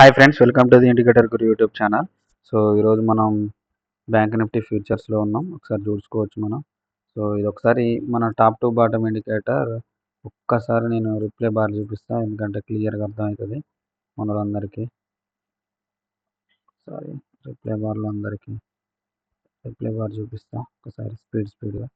Hi friends, welcome to the indicator Guru YouTube channel. So ఈరోజు మనం bank Nifty ఫ్యూచర్స్లో ఉన్నాం. ఒకసారి చూసుకోవచ్చు మనం. సో ఇది ఒకసారి మన టాప్ టు బాటమ్ ఇండికేటర్ ఒక్కసారి నేను రిప్లై బార్ చూపిస్తాను, ఎందుకంటే క్లియర్గా అర్థమవుతుంది మనలందరికీ. సారీ, రిప్లై బార్ చూపిస్తా ఒకసారి స్పీడ్గా,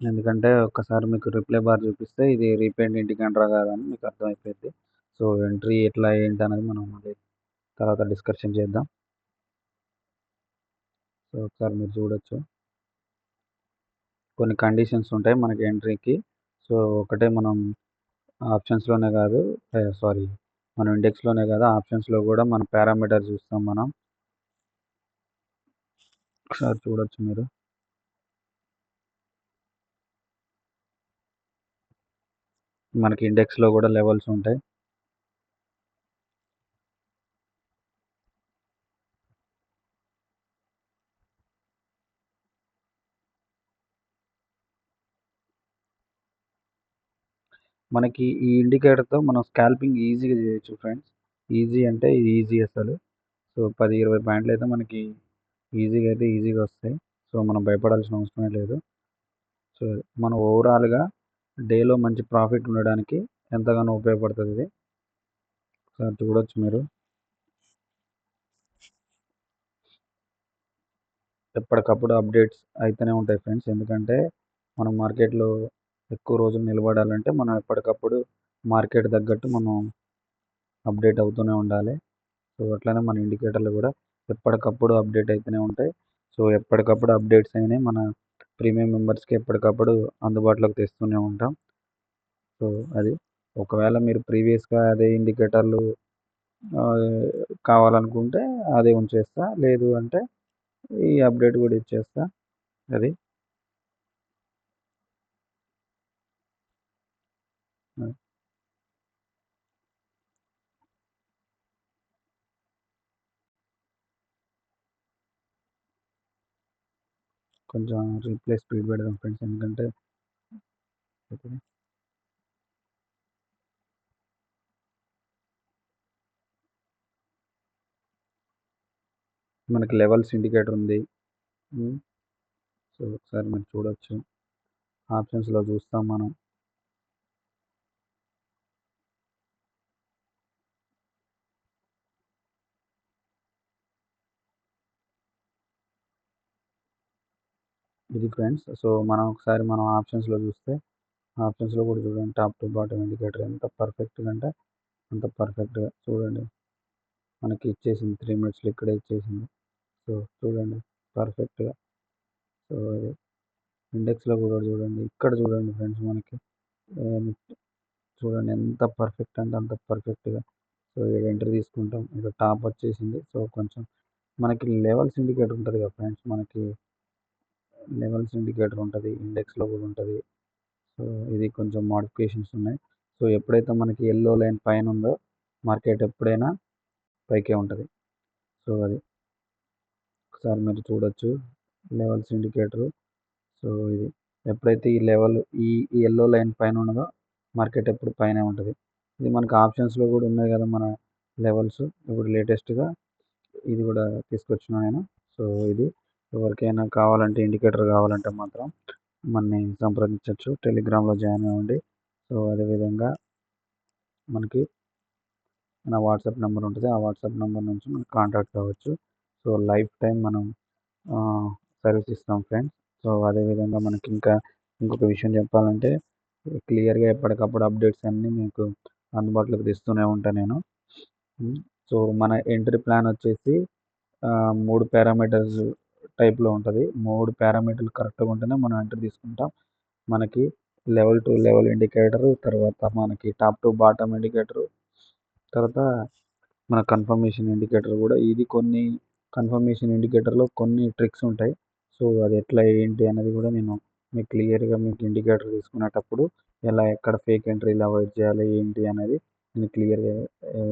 ఎందుకంటే ఒక్కసారి మీకు రిప్లై బార్ చూపిస్తే ఇది రీపేమెంట్ ఇండికేటరా కాదని మీకు అర్థమైపోయింది. సో ఎంట్రీ ఎట్లా ఏంటి అనేది మనం మళ్ళీ తర్వాత డిస్కషన్ చేద్దాం. సో ఒకసారి మీరు చూడొచ్చు, కొన్ని కండిషన్స్ ఉంటాయి మనకి ఎంట్రీకి. సో ఒకటే మనం ఆప్షన్స్లోనే కాదు, సారీ, మనం ఇండెక్స్లోనే కాదు, ఆప్షన్స్లో కూడా మన పారామీటర్ చూస్తాం మనం. ఒకసారి చూడొచ్చు మీరు. మనకి ఇండెక్స్లో కూడా లెవెల్స్ ఉంటాయి. మనకి ఈ ఇండికేటర్తో మనం స్కాల్పింగ్ ఈజీగా చేయొచ్చు ఫ్రెండ్స్. ఈజీ అంటే ఈజీ అసలు. సో 10-20 పాయింట్లు అయితే మనకి ఈజీగా వస్తాయి. సో మనం భయపడాల్సిన అవసరమే లేదు. సో మనం ఓవరాల్గా డేలో మంచి ప్రాఫిట్ ఉండడానికి ఎంతగానో ఉపయోగపడుతుంది ఇది. ఒకసారి చూడొచ్చు మీరు. ఎప్పటికప్పుడు అప్డేట్స్ అయితేనే ఉంటాయి ఫ్రెండ్స్, ఎందుకంటే మనం మార్కెట్లో ఎక్కువ రోజులు నిలబడాలంటే మనం ఎప్పటికప్పుడు మార్కెట్ తగ్గట్టు మనం అప్డేట్ అవుతూనే ఉండాలి. సో అట్లనే మన ఇండికేటర్లు కూడా ఎప్పటికప్పుడు అప్డేట్ అయితేనే ఉంటాయి. సో ఎప్పటికప్పుడు అప్డేట్స్ అయినాయి మన ప్రీమియం మెంబర్స్కి ఎప్పటికప్పుడు అందుబాటులోకి తెస్తూనే ఉంటాం. సో అది, ఒకవేళ మీరు ప్రీవియస్గా అదే ఇండికేటర్లు కావాలనుకుంటే అదే ఉంచేస్తా, లేదు అంటే ఈ అప్డేట్ కూడా ఇచ్చేస్తా. అది కొంచెం రీప్లే స్పీడ్ పెడదాం ఫ్రెండ్స్, ఎందుకంటే మనకి లెవెల్స్ ఇండికేటర్ ఉంది. సో ఒకసారి మనం చూడొచ్చు, ఆప్షన్స్లో చూస్తాం మనం. ఇది ఫ్రెండ్స్. సో మనం ఒకసారి మనం ఆప్షన్స్లో చూస్తే, ఆప్షన్స్లో కూడా చూడండి టాప్ టు బాటమ్ ఇండికేటర్ ఎంత పర్ఫెక్ట్గా అంటే అంత పర్ఫెక్ట్గా చూడండి. మనకి ఇచ్చేసింది 3 మినిట్స్లో ఇక్కడే ఇచ్చేసింది. సో చూడండి పర్ఫెక్ట్గా. సో ఇది ఇండెక్స్లో కూడా చూడండి, ఇక్కడ చూడండి ఫ్రెండ్స్, మనకి చూడండి ఎంత పర్ఫెక్ట్ అంటే అంత పర్ఫెక్ట్గా. సో ఇక్కడ ఎంట్రీ తీసుకుంటాం, ఇక్కడ టాప్ వచ్చేసింది. సో కొంచెం మనకి లెవెల్స్ ఇండికేటర్ ఉంటుంది కదా ఫ్రెండ్స్, మనకి లెవెల్స్ ఇండికేటర్ ఉంటుంది, ఇండెక్స్లో కూడా ఉంటుంది. సో ఇది కొంచెం మోడిఫికేషన్స్ ఉన్నాయి. సో ఎప్పుడైతే మనకి ఎల్లో లైన్ పైన ఉందో మార్కెట్ ఎప్పుడైనా పైకే ఉంటుంది. సో అది ఒకసారి మీరు చూడొచ్చు లెవెల్స్ ఇండికేటరు. సో ఇది ఎప్పుడైతే ఈ లెవెల్ ఈ ఎల్లో లైన్ పైన ఉన్నదో మార్కెట్ ఎప్పుడు పైనే ఉంటుంది. ఇది మనకి ఆప్షన్స్లో కూడా ఉన్నాయి కదా మన లెవెల్స్. ఇప్పుడు లేటెస్ట్గా ఇది కూడా తీసుకొచ్చిన నేను. సో ఇది ఎవరికైనా కావాలంటే, ఇండికేటర్ కావాలంటే మాత్రం మనని సంప్రదించవచ్చు, టెలిగ్రామ్లో జాయిన్ అవ్వండి. సో అదేవిధంగా మనకి నా వాట్సాప్ నెంబర్ ఉంటుంది, ఆ వాట్సాప్ నెంబర్ నుంచి మనకు కాంటాక్ట్ అవ్వచ్చు. సో లైఫ్ టైం మనం సర్వీస్ ఇస్తాం ఫ్రెండ్స్. సో అదేవిధంగా మనకి ఇంకొక విషయం చెప్పాలంటే, క్లియర్గా ఎప్పటికప్పుడు అప్డేట్స్ అన్నీ మీకు అందుబాటులోకి తెస్తూనే ఉంటాను నేను. సో మన ఎంట్రీ ప్లాన్ వచ్చేసి 3 పారామీటర్స్ టైప్లో ఉంటుంది. 3 పారామీటర్లు కరెక్ట్గా ఉంటేనే మనం ఎంట్రీ తీసుకుంటాం. మనకి లెవెల్ టు లెవెల్ ఇండికేటరు, తర్వాత మనకి టాప్ టు బాటమ్ ఇండికేటరు, తర్వాత మన కన్ఫర్మేషన్ ఇండికేటర్ కూడా. ఇది కొన్ని కన్ఫర్మేషన్ ఇండికేటర్లో కొన్ని ట్రిక్స్ ఉంటాయి. సో అది ఎట్లా ఏంటి అనేది కూడా నేను మీకు క్లియర్గా మీకు ఇండికేటర్ తీసుకునేటప్పుడు ఎక్కడ ఫేక్ ఎంట్రీలు అవాయిడ్ చేయాలి ఏంటి అనేది నేను క్లియర్గా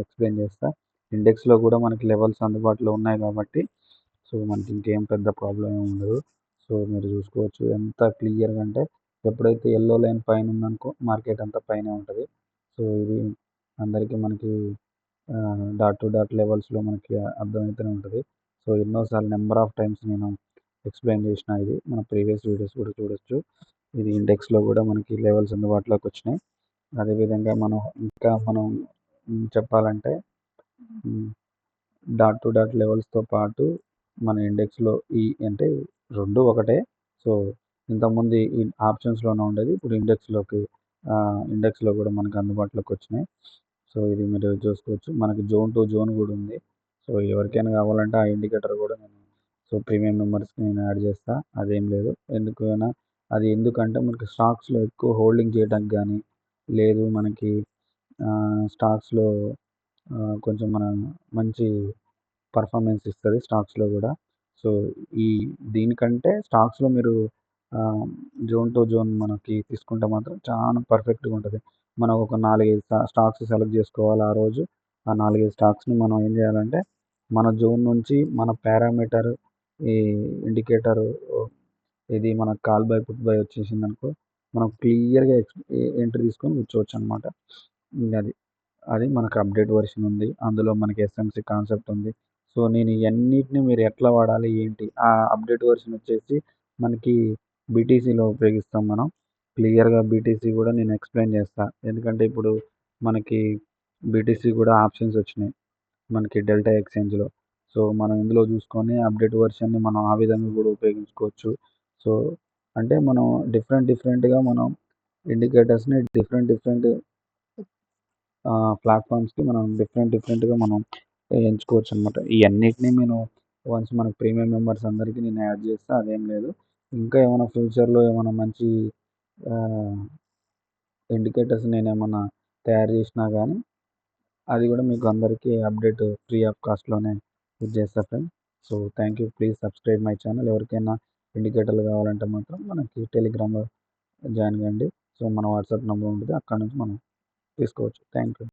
ఎక్స్ప్లెయిన్ చేస్తాను. ఇండెక్స్లో కూడా మనకి లెవెల్స్ అందుబాటులో ఉన్నాయి కాబట్టి సో మనకి ఇంకేం పెద్ద ప్రాబ్లం ఏమి ఉండదు. సో మీరు చూసుకోవచ్చు ఎంత క్లియర్గా అంటే, ఎప్పుడైతే ఎల్లో లైన్ పైన ఉందనుకో మార్కెట్ అంతా పైనే ఉంటుంది. సో ఇది అందరికీ మనకి డాట్ టు డాట్ లెవెల్స్‌లో మనకి అర్థమైతూనే ఉంటది. సో, ఎన్నో సార్లు నంబర్ ఆఫ్ టైమ్స్ నేను ఎక్స్‌ప్లెయిన్ చేసిన ఇది. మన ప్రీవియస్ వీడియోస్ కూడా చూడొచ్చు. ఇది ఇండెక్స్‌లో కూడా మనకి లెవెల్స్ అందుబాటులోకొచ్చినాయి. అదేవిధంగా మనం చెప్పాలంటే డాట్ టు డాట్ లెవెల్స్‌తో పాటు మన ఇండెక్స్‌లో అంటే 2 ఒకటే. సో, ఇంతకుముందు ఈ ఆప్షన్స్‌లోనే ఉండేది. ఇప్పుడు ఇండెక్స్‌లో కూడా మనకు అందుబాటులోకొచ్చినాయి. సో, ఇది మీరు చూసుకోవచ్చు. మనకి జోన్ టు జోన్ కూడా ఉంది. సో, ఎవరికైనా కావాలంటే ఆ ఇండికేటర్ కూడా ప్రీమియం మెంబర్స్‌కి నేను యాడ్ చేస్తా. అదేం లేదు. ఎందుకంటే మనకి స్టాక్స్‌లో ఎక్కువ హోల్డింగ్ చేయడానికి గానీ, లేదు మనకి స్టాక్స్‌లో కొంచెం మంచి పర్ఫార్మెన్స్ ఇస్తది స్టాక్స్‌లో గూడా. సో, ఈ దీనికంటే స్టాక్స్‌లో మీరు జోన్ టు జోన్ మనకి తీసుకుంటే మాత్రం చాలా పర్ఫెక్ట్‌గా ఉంటది. మనం ఒక 4, 5 స్టాక్స్ సెలెక్ట్ జేసుకోవాలి ఆ రోజు. ఆ 4, 5 స్టాక్స్‌ని మనం ఏం జేయాలంటే, మన జోన్ నుంచి మన పారామీటర్ ఈ ఇండికేటర్ ఇది మనకు కాల్ బై, పుట్ బై వచ్చేసిందనుకో, మనం క్లియర్‌గా ఎంట్రీ తీసుకొని కూర్చోవచ్చనమాట. అది. అది మనకు అప్డేట్ వెర్షన్ ఉంది. అందులో మనకి ఎస్ఎంసీ కాన్సెప్ట్ ఉంది. సో, నేను ఇయన్నిటిని మీరు ఎట్లా వాడాలి ఏంటి? ఆ అప్డేట్ వెర్షన్ వచ్చేసి మనకి బీటీసీలో ఉపయోగిస్తాం మనం. క్లియర్‌గా బీటీసీ గూడా నేను ఎక్స్‌ప్లెయిన్ చేస్తా. ఎందుకంటే ఇప్పుడు మనకి బీటీసీ గూడా ఆప్షన్స్ వచ్చినాయి. మనకి డెల్టా ఎక్స్చేంజ్‌లో. సో, మనం ఇందులో చూసుకొని అప్డేట్ వెర్షన్‌ని మనం ఆ విధంగా గూడా ఉపయోగించుకోవచ్చు. సో, అంటే మనం డిఫరెంట్‌గా మనం ఇండికేటర్స్‌ని డిఫరెంట్ ప్లాట్‌ఫామ్స్‌కి మనం డిఫరెంట్‌గా మనం ఎంచుకోవచ్చనమాట. ఇయన్నిటిని వన్స్ మనకు ప్రీమియం మెంబర్స్ అందరికీ నేను యాడ్ చేస్తా. అదేం లేదు. ఇంకా ఏమైనా ఫ్యూచర్‌లో ఏమైనా మంచి ఆహ్, ఇండికేటర్స్ నేనేమన్నా తయారు చేసినా గానీ, అది గూడా మీకు అందరికీ అప్డేట్ ఫ్రీ ఆఫ్ కాస్ట్‌లోనే ఇచ్చేస్తా friends. So, thank you. Please subscribe my channel. ఎవరికైనా ఇండికేటర్లు కావాలంటే మాత్రం మనకి టెలిగ్రామ్‌లో జాయిన్ కండి. సో, మన వాట్సాప్ నంబర్ ఉంటది. అక్కడి నుంచి మనం తీసుకోవచ్చు. Thank you.